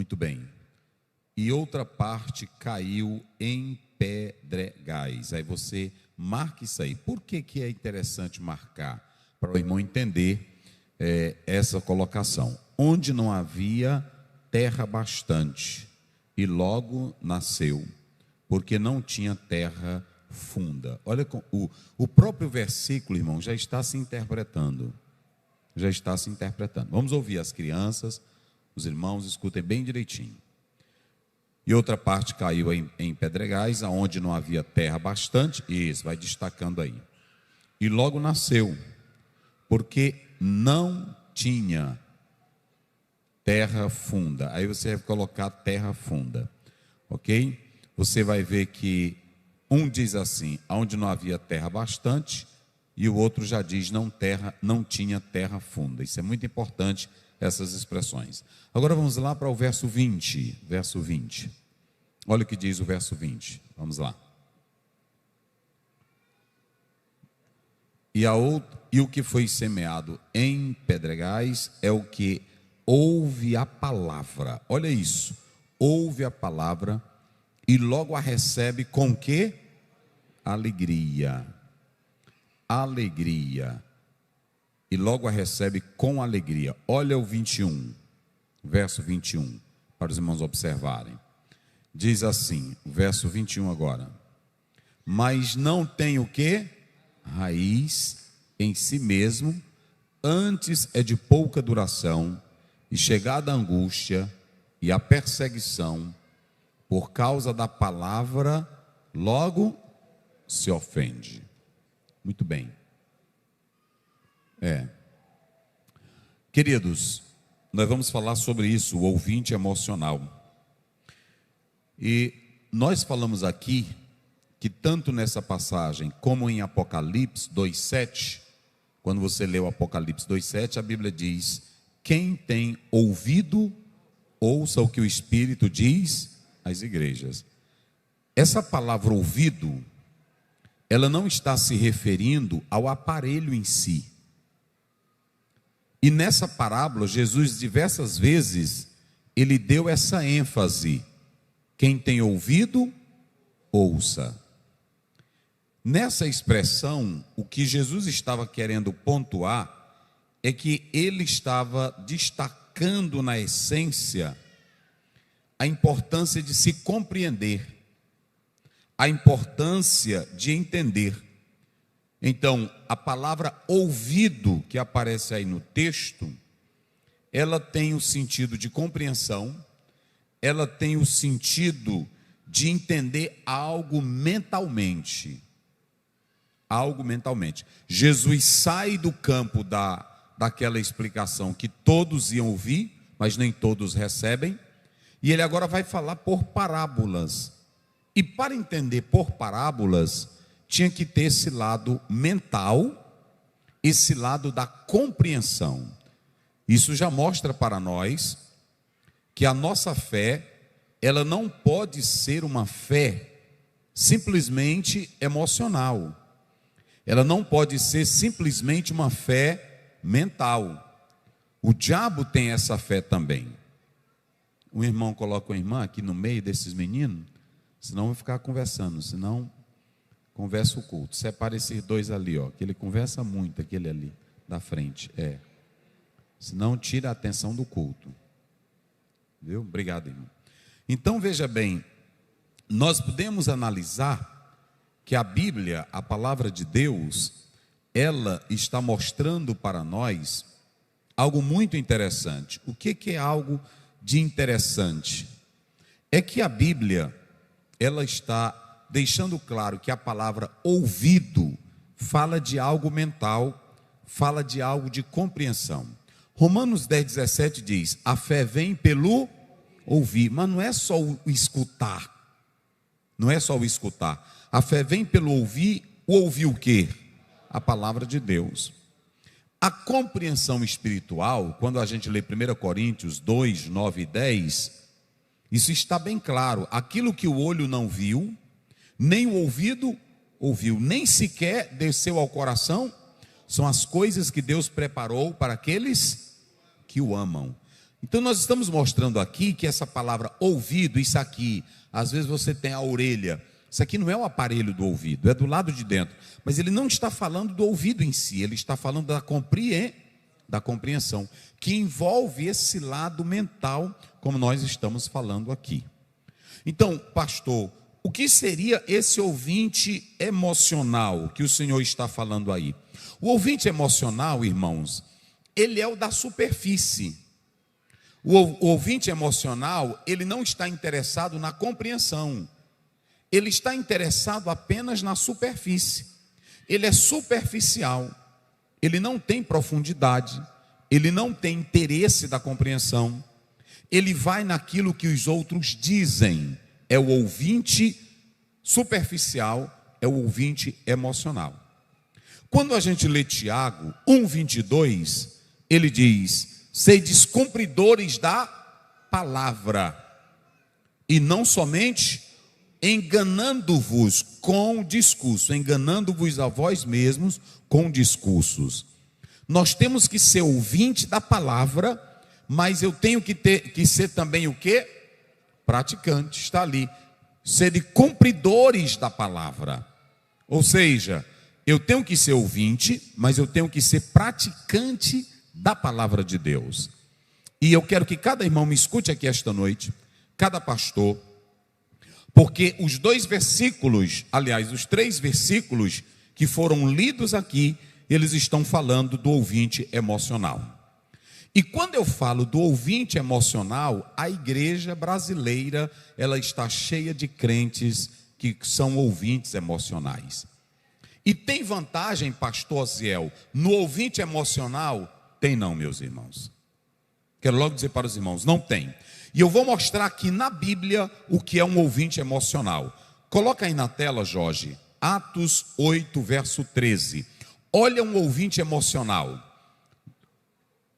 Muito bem. E outra parte caiu em pedregais. Aí você marca isso aí. Por que que é interessante marcar? Para o irmão entender essa colocação. Onde não havia terra bastante, e logo nasceu, porque não tinha terra funda. Olha, o próprio versículo, irmão, já está se interpretando. Já está se interpretando. Vamos ouvir as crianças, os irmãos, escutem bem direitinho. E outra parte caiu em pedregais, aonde não havia terra bastante. Isso, vai destacando aí. E logo nasceu, porque não tinha terra funda. Aí você vai colocar terra funda, ok? Você vai ver que um diz assim, aonde não havia terra bastante, e o outro já diz não tinha terra funda. Isso é muito importante, essas expressões. Agora vamos lá para o verso 20. Verso 20. Olha o que diz o verso 20. Vamos lá. E o que foi semeado em pedregais é o que ouve a palavra. Olha isso. Ouve a palavra e logo a recebe com que? Alegria. Alegria. E logo a recebe com alegria. Olha o 21. Verso 21. Para os irmãos observarem. Diz assim, verso 21 agora. Mas não tem o que? Raiz em si mesmo, antes é de pouca duração, e chegada a angústia e a perseguição, por causa da palavra, logo se ofende. Muito bem. Queridos, nós vamos falar sobre isso, o ouvinte emocional. E nós falamos aqui que tanto nessa passagem como em Apocalipse 2:7, quando você lê o Apocalipse 2:7, a Bíblia diz: quem tem ouvido, ouça o que o Espírito diz às igrejas. Essa palavra ouvido, ela não está se referindo ao aparelho em si. E nessa parábola, Jesus diversas vezes, ele deu essa ênfase: quem tem ouvido, ouça. Nessa expressão, o que Jesus estava querendo pontuar é que ele estava destacando na essência a importância de se compreender, a importância de entender. Então, a palavra ouvido que aparece aí no texto, ela tem o sentido de compreensão, ela tem o sentido de entender algo mentalmente. Algo mentalmente. Jesus sai do campo daquela explicação que todos iam ouvir, mas nem todos recebem, e ele agora vai falar por parábolas. E para entender por parábolas, tinha que ter esse lado mental, esse lado da compreensão. Isso já mostra para nós que a nossa fé, ela não pode ser uma fé simplesmente emocional. Ela não pode ser simplesmente uma fé mental. O diabo tem essa fé também. Um irmão coloca uma irmã aqui no meio desses meninos, senão vai ficar conversando, senão conversa o culto. Separa esses dois ali, ó, que ele conversa muito, aquele ali da frente. Senão tira a atenção do culto. Viu? Obrigado, irmão. Então veja bem, nós podemos analisar que a Bíblia, a palavra de Deus, ela está mostrando para nós algo muito interessante. O que é algo de interessante? É que a Bíblia, ela está deixando claro que a palavra ouvido fala de algo mental, fala de algo de compreensão. Romanos 10:17 diz: a fé vem pelo ouvir, mas não é só o escutar. Não é só o escutar. A fé vem pelo ouvir. Ouvir o quê? A palavra de Deus. A compreensão espiritual, quando a gente lê 1 Coríntios 2, 9 e 10, isso está bem claro. Aquilo que o olho não viu, nem o ouvido ouviu, nem sequer desceu ao coração, são as coisas que Deus preparou para aqueles que o amam. Então nós estamos mostrando aqui que essa palavra ouvido, isso aqui, às vezes você tem a orelha, isso aqui não é o aparelho do ouvido, é do lado de dentro, mas ele não está falando do ouvido em si, ele está falando da compreensão, que envolve esse lado mental, como nós estamos falando aqui. Então, pastor, o que seria esse ouvinte emocional que o Senhor está falando aí? O ouvinte emocional, irmãos, ele é o da superfície. O ouvinte emocional, ele não está interessado na compreensão. Ele está interessado apenas na superfície. Ele é superficial. Ele não tem profundidade. Ele não tem interesse da compreensão. Ele vai naquilo que os outros dizem. É o ouvinte superficial, é o ouvinte emocional. Quando a gente lê Tiago 1:22, ele diz: sedes cumpridores da palavra, e não somente enganando-vos com discurso, enganando-vos a vós mesmos com discursos. Nós temos que ser ouvinte da palavra, mas eu tenho que ser também o quê? Praticante, está ali. Sede cumpridores da palavra. Ou seja, eu tenho que ser ouvinte, mas eu tenho que ser praticante da palavra de Deus. E eu quero que cada irmão me escute aqui esta noite, cada pastor, porque os 2 versículos, aliás, os 3 versículos que foram lidos aqui, eles estão falando do ouvinte emocional. E quando eu falo do ouvinte emocional, a igreja brasileira, ela está cheia de crentes que são ouvintes emocionais. E tem vantagem, pastor Aziel, no ouvinte emocional? Tem não, meus irmãos. Quero logo dizer para os irmãos, não tem. E eu vou mostrar aqui na Bíblia o que é um ouvinte emocional. Coloca aí na tela, Jorge, Atos 8, verso 13. Olha um ouvinte emocional.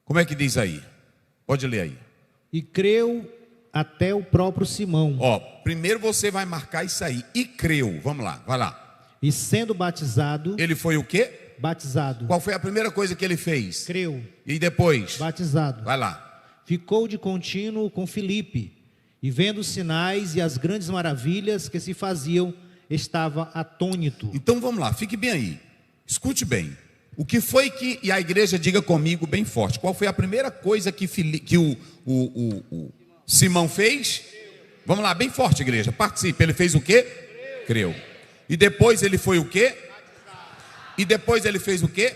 Como é que diz aí? Pode ler aí. E creu até o próprio Simão. Primeiro você vai marcar isso aí. E creu. Vamos lá, vai lá. E sendo batizado. Ele foi o quê? Batizado. Qual foi a primeira coisa que ele fez? Creu. E depois? Batizado. Vai lá. Ficou de contínuo com Filipe, e vendo os sinais e as grandes maravilhas que se faziam, estava atônito. Então vamos lá, fique bem aí. Escute bem. O que foi que, e a igreja diga comigo bem forte, qual foi a primeira coisa que o Simão fez? Vamos lá, bem forte, igreja, participe. Ele fez o quê? Creu. E depois ele foi o quê? E depois ele fez o quê?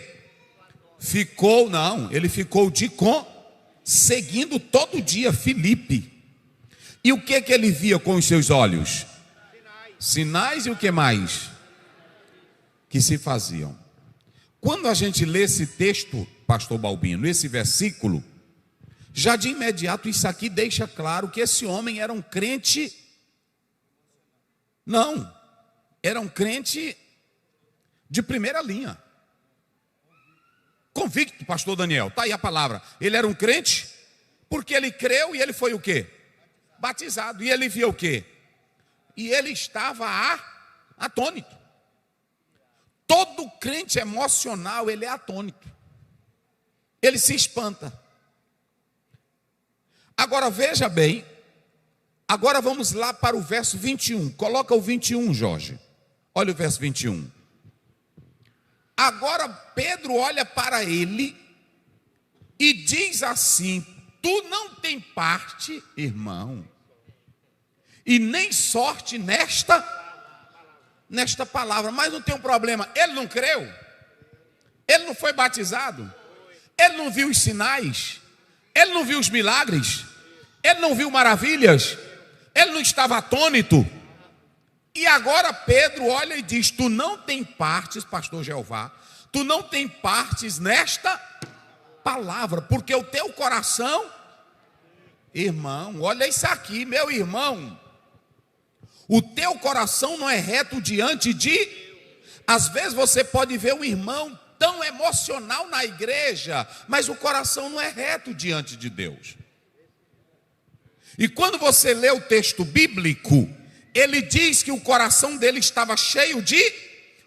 Ele ficou seguindo todo dia Filipe. E o que ele via com os seus olhos? Sinais e o que mais? Que se faziam. Quando a gente lê esse texto, pastor Balbino, esse versículo, já de imediato isso aqui deixa claro que esse homem era um crente. Não, era um crente de primeira linha. Convicto, pastor Daniel, está aí a palavra. Ele era um crente, porque ele creu e ele foi o quê? Batizado. E ele via o quê? E ele estava atônito. Todo crente emocional, ele é atônito. Ele se espanta. Agora veja bem, agora vamos lá para o verso 21. Coloca o 21, Jorge. Olha o verso 21. Agora Pedro olha para ele e diz assim: tu não tem parte, irmão, e nem sorte nesta palavra. Mas não tem um problema, ele não creu, ele não foi batizado, ele não viu os sinais, ele não viu os milagres, ele não viu maravilhas, ele não estava atônito. E agora Pedro olha e diz: tu não tem partes, pastor Jeová, tu não tem partes nesta palavra, porque o teu coração, irmão, olha isso aqui, meu irmão, o teu coração não é reto diante de. Às vezes você pode ver um irmão tão emocional na igreja, mas o coração não é reto diante de Deus. E quando você lê o texto bíblico, ele diz que o coração dele estava cheio de.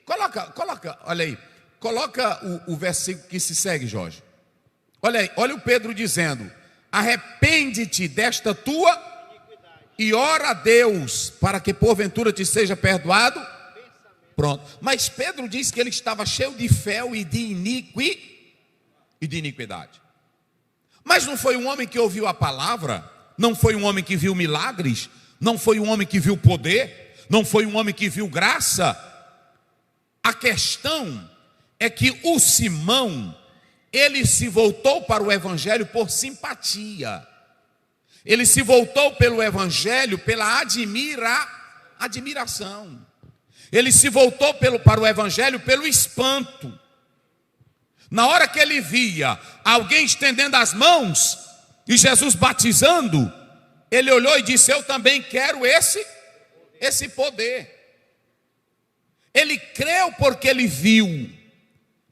Coloca, olha aí, coloca o versículo que se segue, Jorge. Olha aí, olha o Pedro dizendo: arrepende-te desta tua e ora a Deus para que porventura te seja perdoado. Pronto. Mas Pedro diz que ele estava cheio de fel e de iniquidade. Mas não foi um homem que ouviu a palavra, não foi um homem que viu milagres, não foi um homem que viu poder, não foi um homem que viu graça. A questão é que o Simão, ele se voltou para o evangelho por simpatia. Ele se voltou pelo evangelho pela admiração. Ele se voltou para o evangelho pelo espanto. Na hora que ele via alguém estendendo as mãos e Jesus batizando, ele olhou e disse: eu também quero esse poder. Ele creu porque ele viu,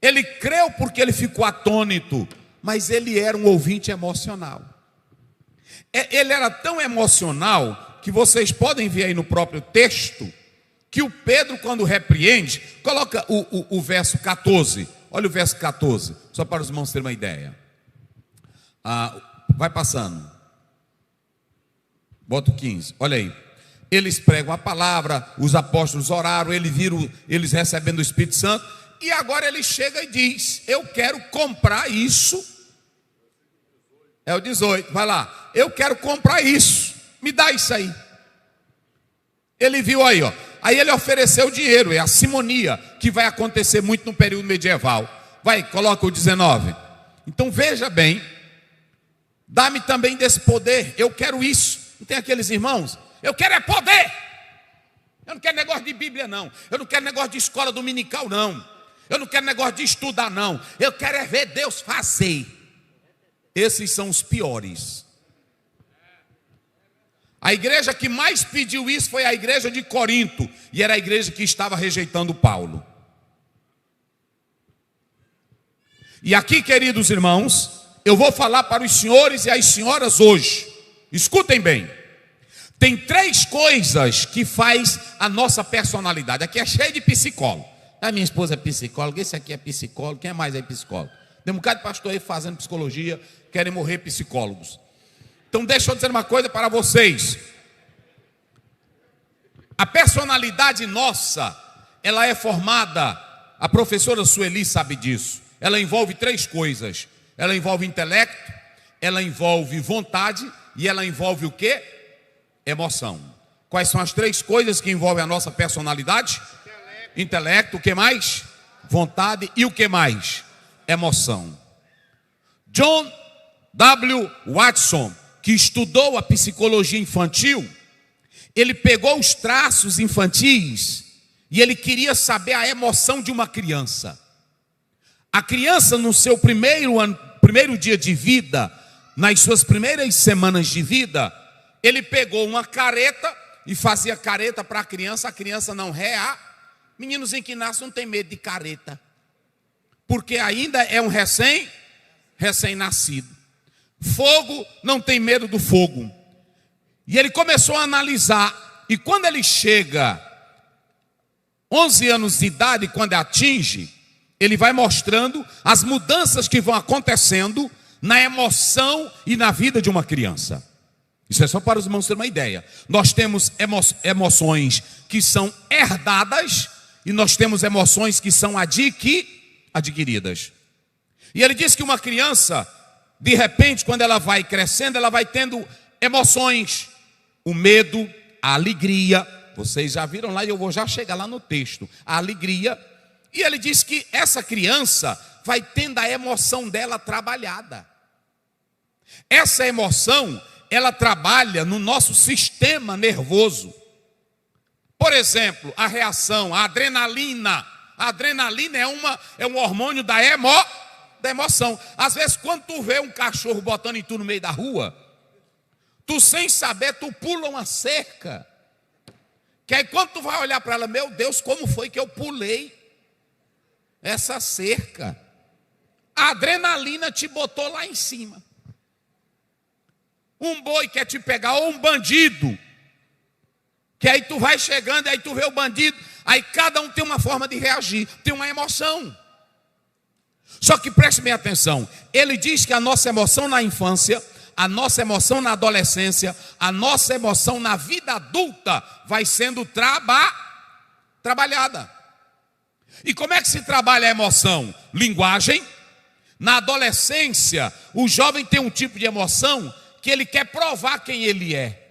ele creu porque ele ficou atônito, mas ele era um ouvinte emocional. Ele era tão emocional que vocês podem ver aí no próprio texto, que o Pedro, quando repreende, coloca o verso 14, olha o verso 14, só para os irmãos terem uma ideia. Vai passando, bota o 15, olha aí. Eles pregam a palavra, os apóstolos oraram, eles recebendo o Espírito Santo, e agora ele chega e diz: eu quero comprar isso. É o 18, vai lá. Eu quero comprar isso, me dá isso aí. Ele viu aí, ó. Aí ele ofereceu dinheiro, é a simonia, que vai acontecer muito no período medieval. Vai, coloca o 19. Então veja bem, dá-me também desse poder, eu quero isso. Não tem aqueles irmãos? Eu quero é poder. Eu não quero negócio de Bíblia não. Eu não quero negócio de escola dominical não. Eu não quero negócio de estudar não. Eu quero é ver Deus fazer. Esses são os piores. A igreja que mais pediu isso foi a igreja de Corinto, e era a igreja que estava rejeitando Paulo. E aqui, queridos irmãos, eu vou falar para os senhores e as senhoras hoje. Escutem bem. Tem 3 coisas que faz a nossa personalidade. Aqui é cheio de psicólogo. A minha esposa é psicóloga, esse aqui é psicólogo, quem mais é psicólogo? Tem um bocado de pastor aí fazendo psicologia, querem morrer psicólogos. Então deixa eu dizer uma coisa para vocês. A personalidade nossa, ela é formada, a professora Sueli sabe disso. Ela envolve 3 coisas. Ela envolve intelecto, ela envolve vontade e ela envolve o quê? Emoção. Quais são as 3 coisas que envolvem a nossa personalidade? Intelecto, o que mais? Vontade e o que mais? Emoção. John W. Watson, que estudou a psicologia infantil, ele pegou os traços infantis e ele queria saber a emoção de uma criança. A criança, no seu primeiro dia de vida, nas suas primeiras semanas de vida, ele pegou uma careta e fazia careta para a criança não rea. Meninos em que nascem não tem medo de careta, porque ainda é um recém-nascido. Fogo, não tem medo do fogo. E ele começou a analisar, e quando ele chega 11 anos de idade, quando atinge, ele vai mostrando as mudanças que vão acontecendo na emoção e na vida de uma criança. Isso é só para os irmãos terem uma ideia. Nós temos emoções que são herdadas e nós temos emoções que são adquiridas. E ele diz que uma criança, de repente, quando ela vai crescendo, ela vai tendo emoções, o medo, a alegria. Vocês já viram lá e eu vou já chegar lá no texto. A alegria. E ele diz que essa criança vai tendo a emoção dela trabalhada. Essa emoção, ela trabalha no nosso sistema nervoso. Por exemplo, a reação, a adrenalina. A adrenalina é um hormônio da emoção. Às vezes, quando tu vê um cachorro botando em tu no meio da rua, tu sem saber, tu pula uma cerca. Que aí quando tu vai olhar para ela, meu Deus, como foi que eu pulei essa cerca? A adrenalina te botou lá em cima. Um boi quer te pegar, ou um bandido, que aí tu vai chegando, e aí tu vê o bandido, aí cada um tem uma forma de reagir, tem uma emoção. Só que preste bem atenção, ele diz que a nossa emoção na infância, a nossa emoção na adolescência, a nossa emoção na vida adulta vai sendo trabalhada. E como é que se trabalha a emoção? Linguagem. Na adolescência, o jovem tem um tipo de emoção que ele quer provar quem ele é.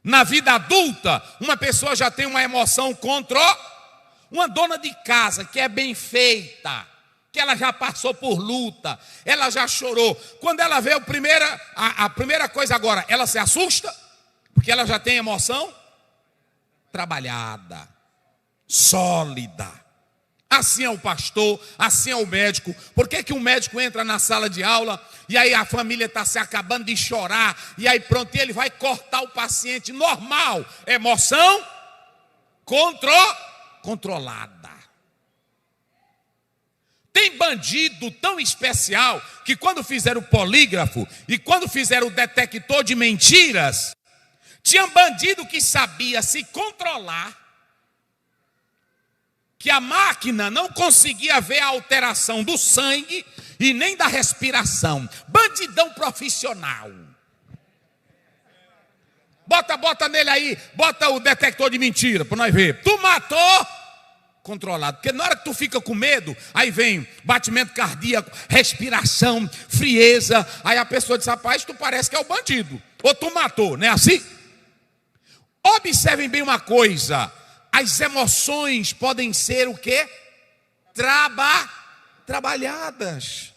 Na vida adulta, uma pessoa já tem uma emoção contra uma dona de casa que é bem feita, que ela já passou por luta, ela já chorou. Quando ela vê a primeira coisa agora, ela se assusta, porque ela já tem emoção trabalhada, sólida. Assim é o pastor, assim é o médico. Por que um médico entra na sala de aula e aí a família está se acabando de chorar, e aí pronto, ele vai cortar o paciente normal? Emoção controlada. Tem bandido tão especial que quando fizeram o polígrafo e quando fizeram o detector de mentiras, tinha bandido que sabia se controlar, que a máquina não conseguia ver a alteração do sangue e nem da respiração. Bandidão profissional. Bota nele aí, bota o detector de mentira para nós ver. Tu matou, controlado. Porque na hora que tu fica com medo, aí vem batimento cardíaco, respiração, frieza. Aí a pessoa diz: rapaz, tu parece que é o bandido. Ou tu matou, não é assim? Observem bem uma coisa. As emoções podem ser o quê? Trabalhadas.